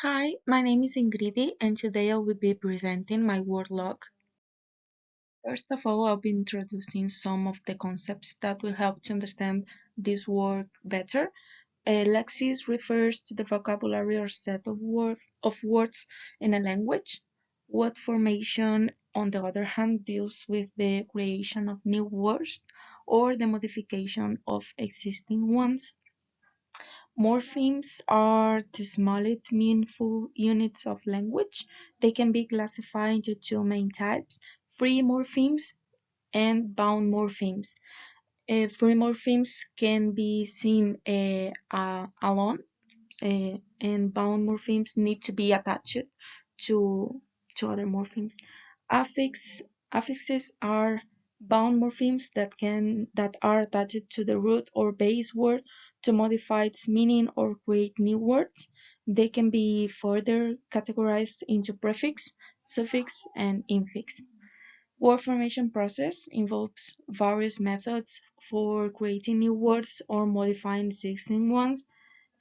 Hi, my name is Ingridi, and today I will be presenting my word log. First of all, I'll be introducing some of the concepts that will help to understand this word better. A lexis refers to the vocabulary or set of words in a language. Word formation, on the other hand, deals with the creation of new words or the modification of existing ones. Morphemes are the smallest meaningful units of language. They can be classified into two main types: free morphemes and bound morphemes. Free morphemes can be seen alone, and bound morphemes need to be attached to other morphemes. Affix, affixes are bound morphemes that are attached to the root or base word to modify its meaning or create new words. They can be further categorized into prefix, suffix, and infix. Word formation process involves various methods for creating new words or modifying existing ones,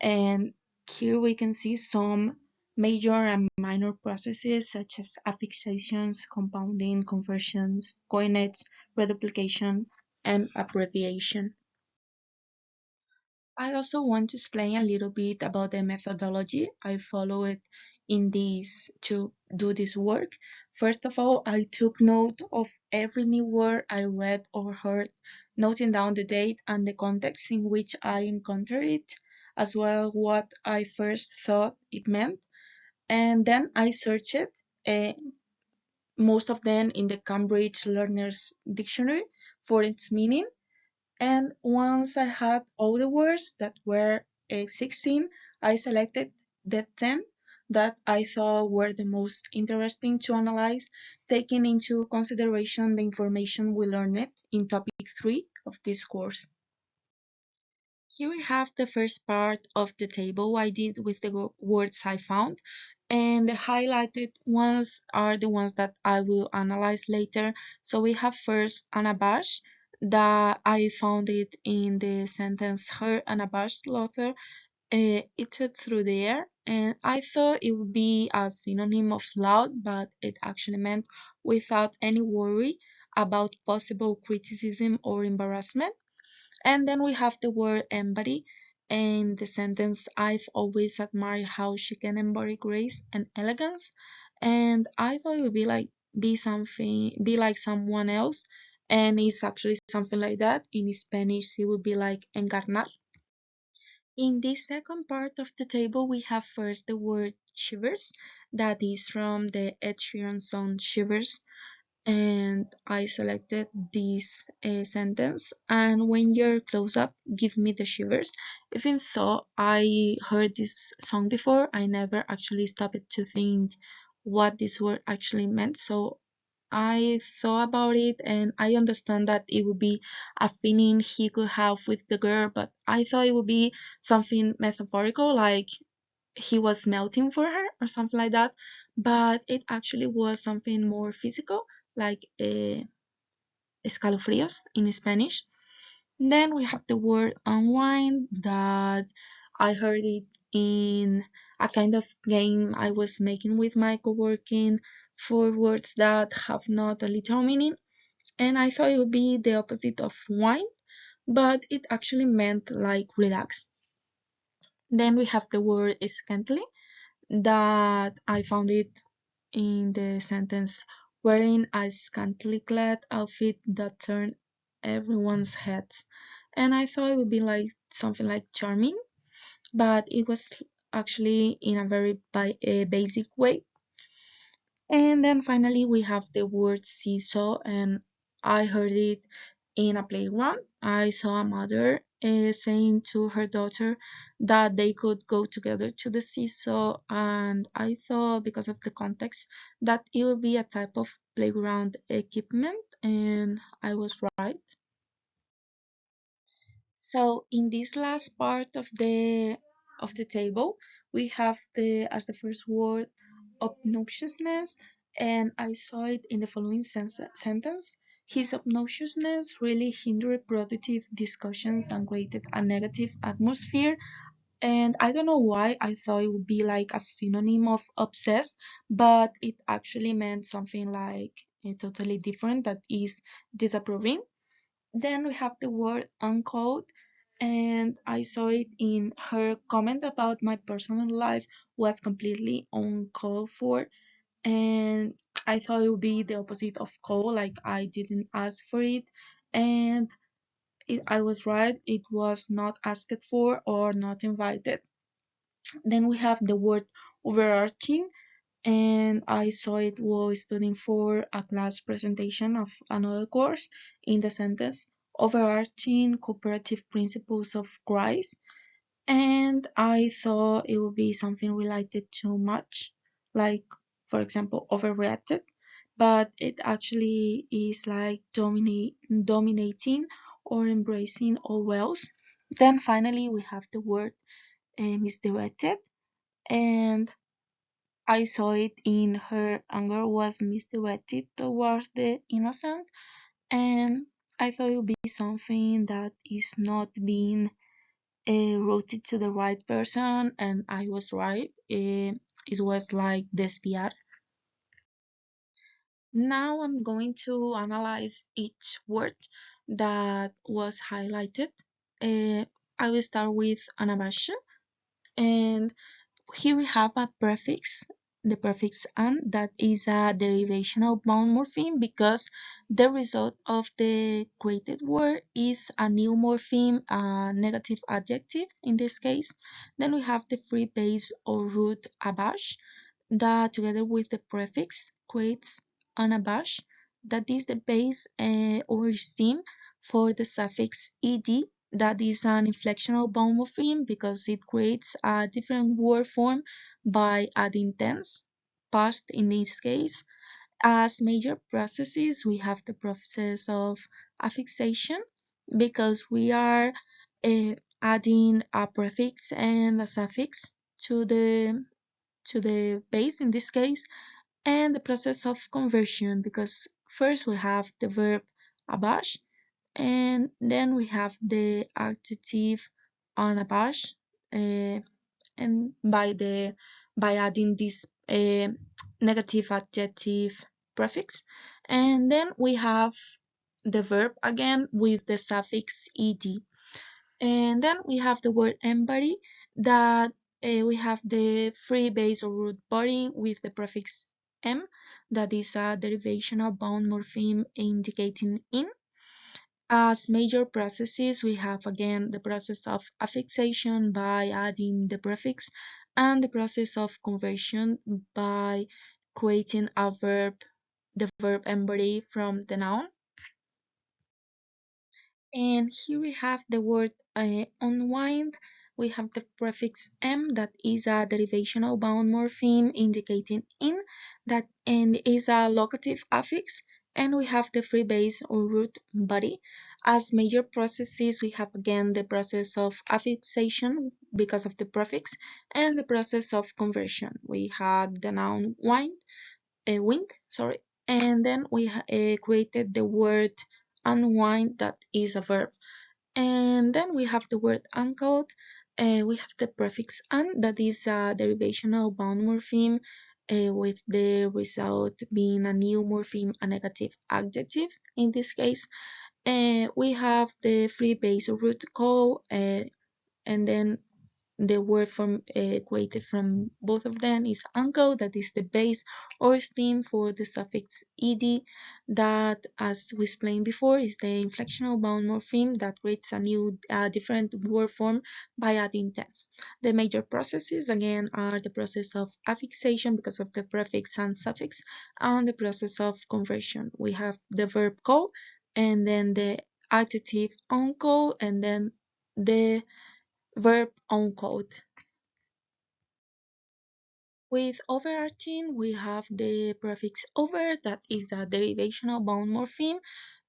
and here we can see some major and minor processes such as affixations, compounding, conversions, coinage, reduplication, and abbreviation. I also want to explain a little bit about the methodology I followed in this to do this work. First of all, I took note of every new word I read or heard, noting down the date and the context in which I encountered it, as well what I first thought it meant. And then I searched it, uh, most of them in the Cambridge Learner's Dictionary for its meaning. And once I had all the words that were 16, I selected the 10 that I thought were the most interesting to analyze, taking into consideration the information we learned in topic 3 of this course. Here we have the first part of the table I did with the words I found, and the highlighted ones are the ones that I will analyze later. So we have first unabashed, that I found it in the sentence her unabashed slaughter. It's through the air, and I thought it would be a synonym of loud, but it actually meant without any worry about possible criticism or embarrassment. And then we have the word embody and the sentence I've always admired how she can embody grace and elegance. And I thought it would be like someone else. And it's actually something like that. In Spanish, it would be like encarnar. In this second part of the table, we have first the word shivers, that is from the Ed Sheeran song Shivers, and I selected this sentence. And when you're close up, give me the shivers. Even though I heard this song before, I never actually stopped to think what this word actually meant. So I thought about it and I understand that it would be a feeling he could have with the girl, but I thought it would be something metaphorical, like he was melting for her or something like that, but it actually was something more physical, like escalofríos in Spanish. Then we have the word unwind, that I heard it in a kind of game I was making with my coworking for words that have not a literal meaning, and I thought it would be the opposite of wine, but it actually meant like relax. Then we have the word scantily, that I found it in the sentence wearing a scantily clad outfit that turned everyone's heads. And I thought it would be like something like charming, but it was actually in a very basic way. And then finally we have the word seesaw, and I heard it in a playground. I saw a mother saying to her daughter that they could go together to the seesaw, and I thought, because of the context, that it would be a type of playground equipment, and I was right. So in this last part of the table, we have the as the first word obnoxiousness, and I saw it in the following sentence. His obnoxiousness really hindered productive discussions and created a negative atmosphere. And I don't know why I thought it would be like a synonym of obsessed, but it actually meant something like totally different, that is disapproving. Then we have the word uncalled, and I saw it in her comment about my personal life was completely uncalled for, and I thought it would be the opposite of call, like I didn't ask for it, and I was right, it was not asked for or not invited. Then we have the word overarching, and I saw it while studying for a class presentation of another course in the sentence overarching cooperative principles of Christ, and I thought it would be something related to much, like for example overreacted, but it actually is like dominating or embracing all else. Then finally we have the word misdirected, and I saw it in her anger was misdirected towards the innocent, and I thought it would be something that is not being routed to the right person, and I was right. It was like desviar. Now I'm going to analyze each word that was highlighted. I will start with anabasha, and here we have a prefix, the prefix an, that is a derivational bound morpheme because the result of the created word is a new morpheme, a negative adjective in this case. Then we have the free base or root abash that together with the prefix creates an abash that is the base or stem for the suffix ed, that is an inflectional bound morpheme because it creates a different word form by adding tense, past in this case. As major processes, we have the process of affixation because we are uh, adding a prefix and a suffix to the base in this case, and the process of conversion because first we have the verb abash, and then we have the adjective anabash, uh, and by adding this negative adjective prefix, and then we have the verb again with the suffix ed, and then we have the word embody that we have the free base or root body with the prefix m, that is a derivational bound morpheme indicating in. As major processes, we have again the process of affixation by adding the prefix and the process of conversion by creating a verb, the verb embody from the noun. And here we have the word unwind. We have the prefix m that is a derivational bound morpheme indicating in, that and is a locative affix. And we have the free base or root body. As major processes, we have again the process of affixation because of the prefix and the process of conversion. We had the noun wind, sorry, and then we created the word unwind that is a verb, and then we have the word uncode. We have the prefix an that is a derivational bound morpheme with the result being a new morpheme, a negative adjective in this case. We have the free base root call, and then the word from created from both of them is uncle, that is the base or stem for the suffix ed, that, as we explained before, is the inflectional bound morpheme that creates a new different word form by adding tense. The major processes again are the process of affixation because of the prefix and suffix, and the process of conversion. We have the verb call, and then the adjective uncle, and then the verb uncode. With overarching, we have the prefix over that is a derivational bound morpheme,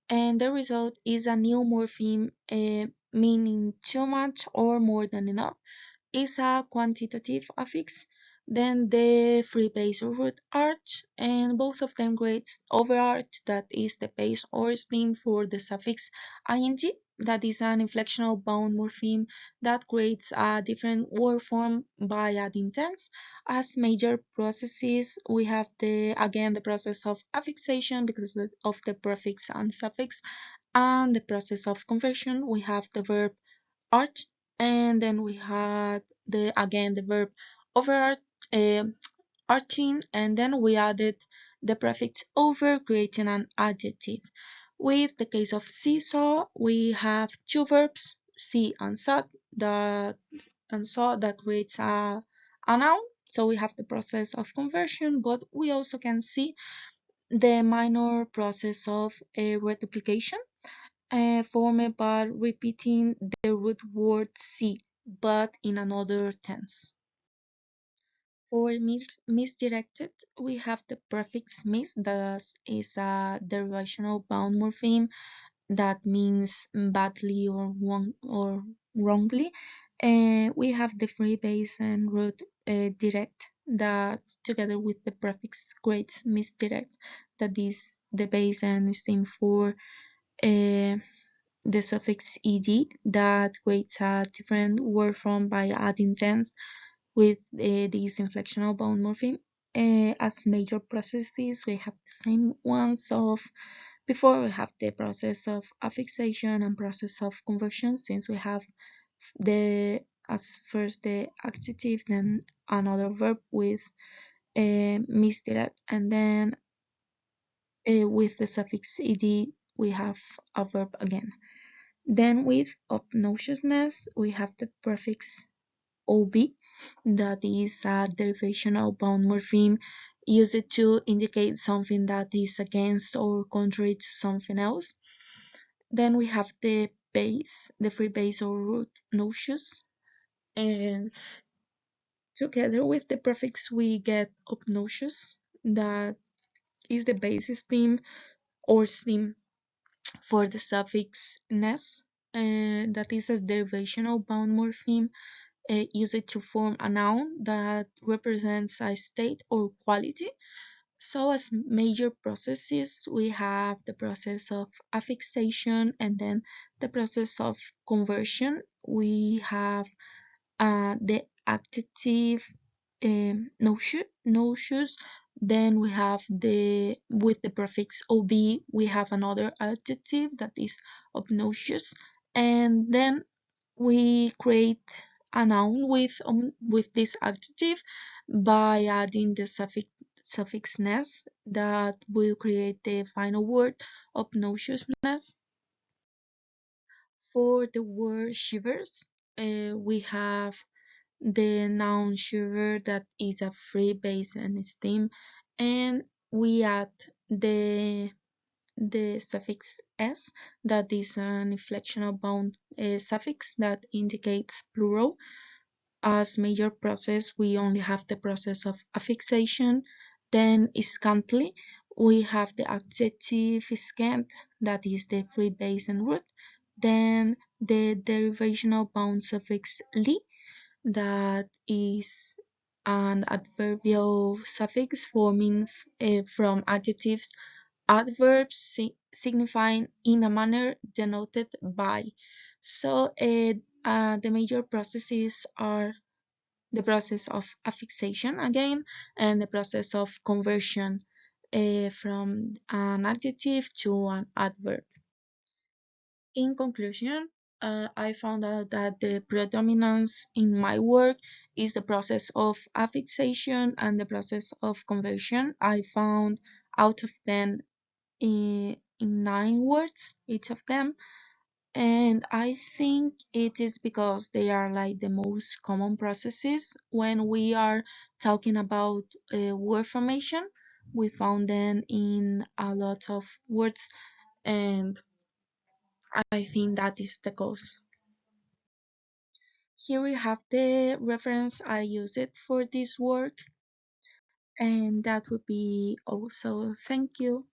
and the result is a new morpheme meaning too much or more than enough. It's a quantitative affix. Then the free base or root arch, and both of them creates overarch that is the base or stem for the suffix ing. that is an inflectional bound morpheme that creates a different word form by adding tense. As major processes, we have the process of affixation because of the prefix and suffix, and the process of conversion. We have the verb arch, and then we had the verb overarch, arching, and then we added the prefix over, creating an adjective. With the case of seesaw, we have two verbs, see and saw that creates a noun. So we have the process of conversion, but we also can see the minor process of reduplication, formed by repeating the root word see, but in another tense. For misdirected, we have the prefix mis, that is a derivational bound morpheme that means badly or wrongly. We have the free base and root direct that together with the prefix creates misdirect, that is the base and stem for the suffix ed that creates a different word form by adding tense with this inflectional bound morpheme. As major processes, we have the same ones of before. We have the process of affixation and process of conversion, since we have the as first the adjective, then another verb with misdirect, and then with the suffix ed we have a verb again. Then with obnoxiousness we have the prefix ob, that is a derivational bound morpheme used to indicate something that is against or contrary to something else. Then we have the base, the free base or root noxious, and together with the prefix we get obnoxious, that is the base stem or stem for the suffix ness, and that is a derivational bound morpheme used to form a noun that represents a state or quality. So as major processes, we have the process of affixation and then the process of conversion. We have the adjective noxious. Then we have with the prefix ob, we have another adjective that is obnoxious, and then we create a noun with this adjective by adding the suffix ness that will create the final word obnoxiousness. For the word shivers, we have the noun shiver that is a free base and stem, and we add the suffix s, that is an inflectional bound suffix that indicates plural. As major process, we only have the process of affixation. Then scantly, we have the adjective scant, that is the free base and root. Then the derivational bound suffix li, that is an adverbial suffix forming from adjectives, adverbs signifying in a manner denoted by. So the major processes are the process of affixation again, and the process of conversion from an adjective to an adverb. In conclusion, I found out that the predominance in my work is the process of affixation and the process of conversion. I found out of them in 9 words, each of them, and I think it is because they are like the most common processes when we are talking about word formation. We found them in a lot of words, and I think that is the cause. Here we have the reference I used for this work, and that would be all. So thank you.